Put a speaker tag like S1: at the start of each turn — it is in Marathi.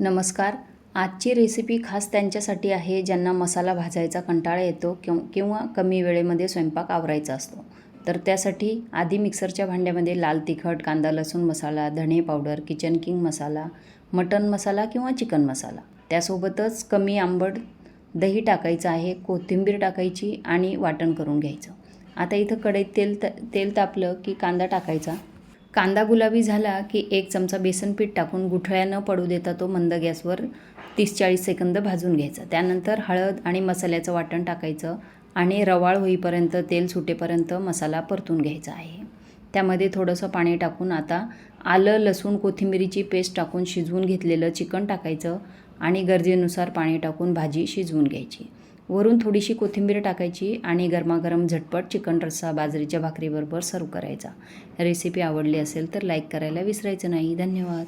S1: नमस्कार. आजची रेसिपी खास त्यांच्यासाठी आहे ज्यांना मसाला भाजायचा कंटाळा येतो किंवा कमी वेळेमध्ये स्वयंपाक आवरायचा असतो. तर त्यासाठी आधी मिक्सरच्या भांड्यामध्ये लाल तिखट, कांदा लसूण मसाला, धणे पावडर, किचन किंग मसाला, मटण मसाला किंवा चिकन मसाला, त्यासोबतच कमी आंबट दही टाकायचं आहे, कोथिंबीर टाकायची आणि वाटण करून घ्यायचं. आता इथं कढईत तेल तापलं की कांदा टाकायचा. कांदा गुलाबी झाला की 1 चमचा बेसन पीठ टाकून गुठळ्या न पडू देता तो मंद गॅसवर 30-40 सेकंद भाजून घ्यायचा. त्यानंतर हळद आणि मसाल्याचं वाटण टाकायचं आणि रवाळ होईपर्यंत, तेल सुटेपर्यंत मसाला परतून घ्यायचा आहे. त्यामध्ये थोडंसं पाणी टाकून आता आलं, लसूण, कोथिंबीरीची पेस्ट टाकून शिजवून घेतलेलं चिकन टाकायचं आणि गरजेनुसार पाणी टाकून भाजी शिजवून घ्यायची. वरून थोडीशी कोथिंबीर टाकायची आणि गरमागरम झटपट चिकन रस्सा बाजरीच्या भाकरीबरोबर सर्व करायचा. रेसिपी आवडली असेल तर लाईक करायला विसरायचं नाही. धन्यवाद.